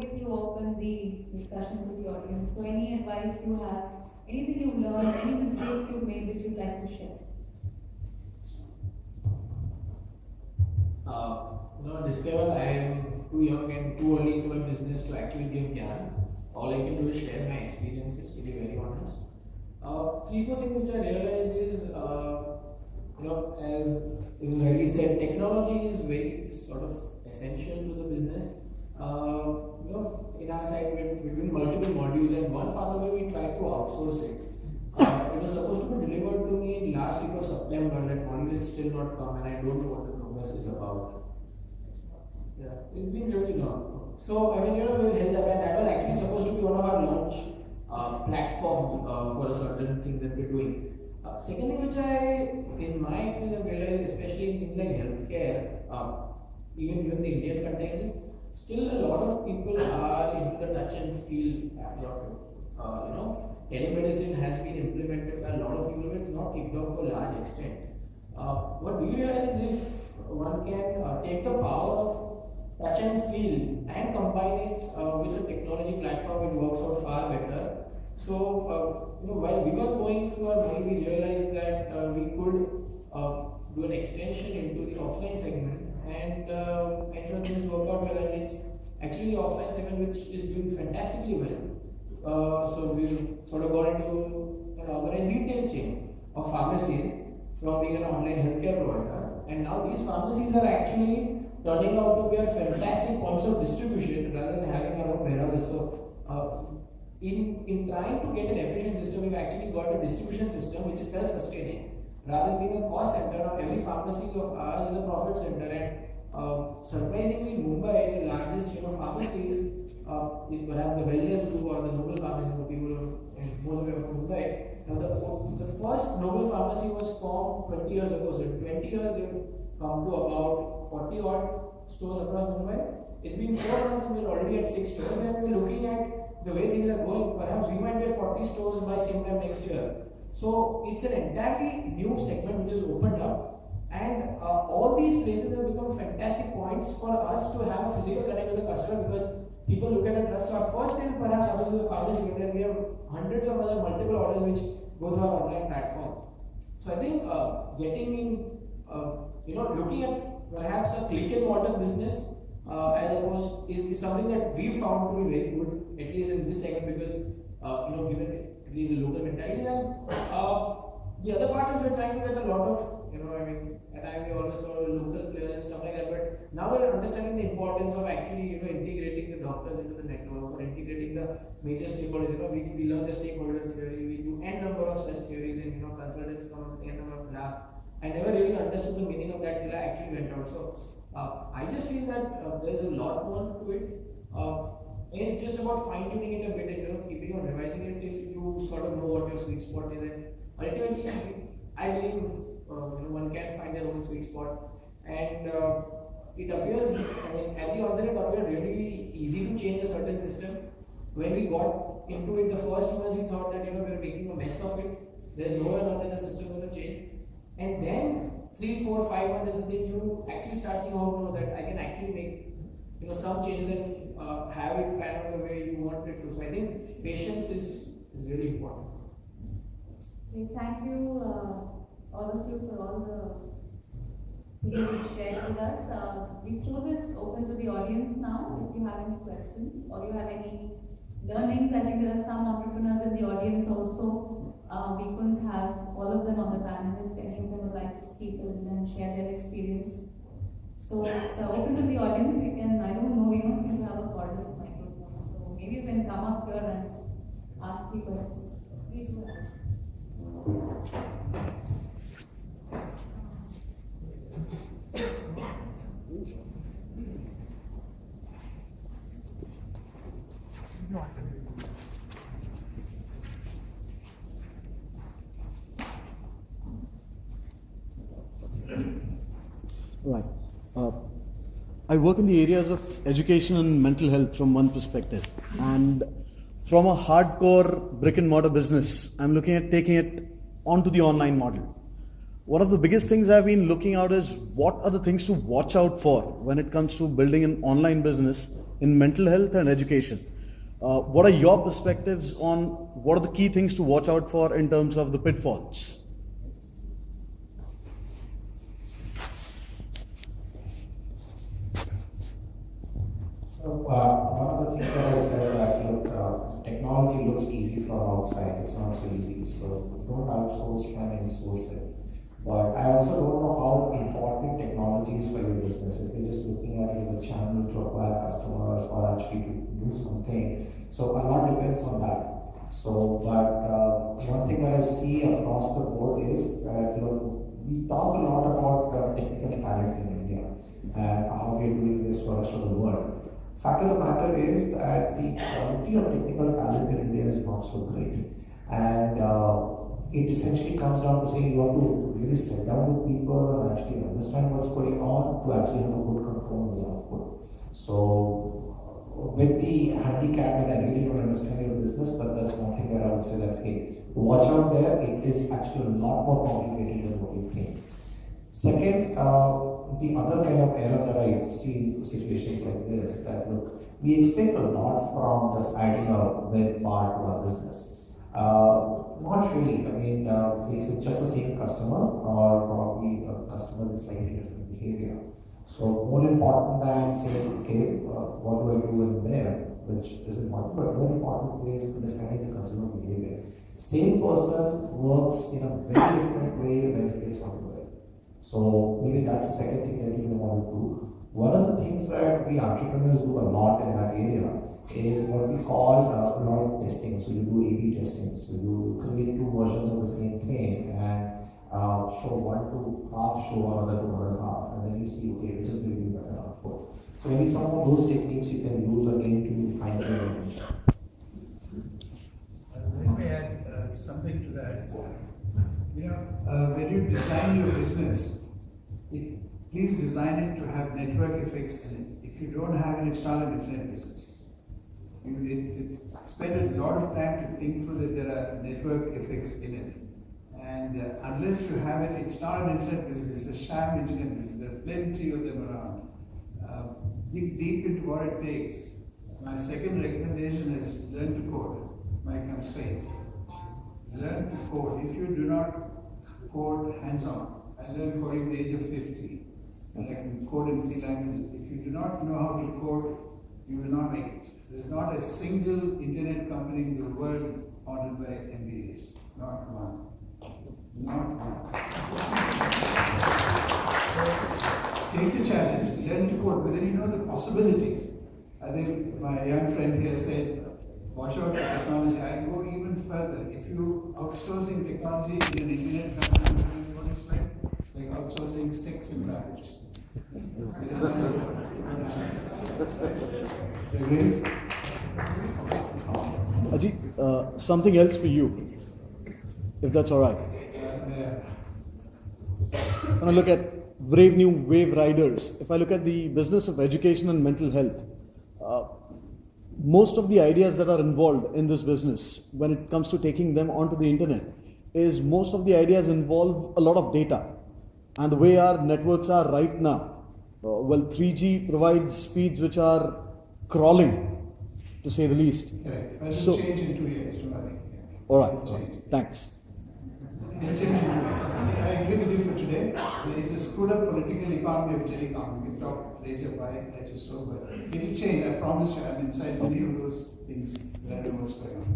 we throw open the discussion to the audience. So any advice you have, anything you've learned, any mistakes you've made which you'd like to share? Disclaimer, I am too young and too early into my business to actually give gyan. All I can do is share my experiences, to be very honest. 3-4 things which I realized is, as it was rightly said, technology is very sort of essential to the business. In our side, we're doing multiple modules, and one part of it we try to outsource it. It was supposed to be delivered to me last week of September. That module is still not come, and I don't know what the progress is about. Yeah, it's been really long. So, we'll held up, and that was actually supposed to be one of our launch platform for a certain thing that we're doing. Second thing which in my experience, I've realized, especially in things like healthcare, even given the Indian context, is still a lot of people are into the touch and feel factor of it. Telemedicine has been implemented by a lot of people, but it's not kicked off to a large extent. What we realize is if one can take the power of touch and feel and combine it with a technology platform, it works out far better. So, while we were going through our mind, we realized that we could do an extension into the offline segment and ensure things work out well. And it's actually the offline segment which is doing fantastically well. So we sort of got into an organized retail chain of pharmacies from being an online healthcare provider, and now these pharmacies are actually turning out to be a fantastic points of distribution rather than having our own warehouses. So, in trying to get an efficient system, we've actually got a distribution system which is self-sustaining. Rather than being a cost center, every pharmacy of ours is a profit center. And surprisingly, Mumbai, the largest chain of pharmacies, is perhaps the Wellness Group or the Noble Pharmacy for people most of you are from Mumbai. Now, the first Noble Pharmacy was formed 20 years ago. So, in 20 years, they've come to about 40 odd stores across Mumbai. It's been 4 months and we're already at 6 stores, and we're looking at the way things are going. Perhaps we might get 40 stores by same time next year. So it's an entirely new segment which has opened up, and all these places have become fantastic points for us to have a physical connect with the customer, because people look at the trust. So our first sale perhaps happens with the pharmacy, but then we have hundreds of other multiple orders which go through our online platform. So I think getting in, looking at perhaps a click and mortar business as opposed is something that we found to be very good, at least in this segment, because given at least the local mentality. And the other part is we're trying to get a lot of, at IIM we always saw local players and stuff like that, but now we're understanding the importance of actually integrating the doctors into the network, or integrating the major stakeholders. We learn the stakeholder theory, we do n number of such theories, and consultants come up with n number of graphs. I never really understood the meaning of that till I actually went out. So I just feel that there's a lot more to it. And it's just about fine-tuning it a bit and keeping on revising it till you sort of know what your sweet spot is. And ultimately, I believe one can find their own sweet spot. And it appears, at the onset it appeared really easy to change a certain system. When we got into it the first 2 months, we thought that we were making a mess of it. There's no way that the system is going to change. And then 3, 4, 5 months into the thing, you actually start seeing, that I can actually make some changes and have it pan out the way you want it to. So I think patience is really important. Okay, thank you all of you for all the things you shared with us. We throw this open to the audience now. If you have any questions or you have any learnings, I think there are some entrepreneurs in the audience also. We couldn't have all of them on the panel. If any of them would like to speak a little and share their experience. So it's open to the audience. We can, I don't know, we don't seem to have a cordless microphone. So maybe you can come up here and ask the question. Please go ahead. Right. I work in the areas of education and mental health from one perspective. And from a hardcore brick and mortar business, I'm looking at taking it onto the online model. One of the biggest things I've been looking out is what are the things to watch out for when it comes to building an online business in mental health and education. What are your perspectives on what are the key things to watch out for in terms of the pitfalls? So one of the things that I said that look, technology looks easy from outside. It's not so easy. So don't outsource, try and insource it. But I also don't know how important technology is for your business. If you're just looking at it as a channel to acquire customers or actually to do something, so a lot depends on that. So, but one thing that I see across the board is that we talk a lot about technical talent in India and how we're doing this for the rest of the world. Fact of the matter is that the quality of technical talent in India is not so great, and it essentially comes down to saying you have to really sit down with people and actually understand what's going on to actually have a good control on the output. So with the handicap that I really don't understand your business, that's one thing that I would say that, hey, watch out there, it is actually a lot more complicated than what you think. Second, the other kind of error that I see in situations like this, that look, we expect a lot from just adding a web part to our business. Not really. I mean, it's just the same customer, or probably a customer with slightly different behavior. So more important than saying, okay, what do I do in there, which is important, but more important is understanding the consumer behavior. Same person works in a very different way when he gets on the web. So maybe that's the second thing that you may want to do. One of the things that we entrepreneurs do a lot in that area is what we call a lot of testing. So you do A/B testing. So you create two versions of the same thing and show one to half, show another to another half, and then you see, okay, which is giving you better output. So maybe some of those techniques you can use again to find your niche. Let me add something to that. When you design your business, please design it to have network effects in it. If you don't have it, it's not an internet business. Spend a lot of time to think through that there are network effects in it. And unless you have it, it's not an internet business, it's a sham internet business. There are plenty of them around. Dig deep into what it takes. My second recommendation is learn to code. My constraint. Learn to code. If you do not code hands-on, I learned coding at the age of 50, and I can code in 3 languages. If you do not know how to code, you will not make it. There's not a single internet company in the world funded by MBAs. Not one. Not one. So take the challenge, learn to code, but then you know the possibilities. I think my young friend here said, watch out for technology. I'll go even further. If you outsourcing technology in an internet company, you know what it's like? It's like outsourcing sex in marriage. Ajit, something else for you, if that's all right. When I look at brave new wave riders, if I look at the business of education and mental health, most of the ideas that are involved in this business, when it comes to taking them onto the internet, is most of the ideas involve a lot of data. And the way our networks are right now, 3G provides speeds which are crawling, to say the least. Correct. But it'll change in 2 years. All right. Thanks. It'll change in 2 years. I agree with you for today. It's a screwed up political economy of telecom. We can talk later why that is so, but it'll change. I promise you, I'm inside many of those things that I know what's going on.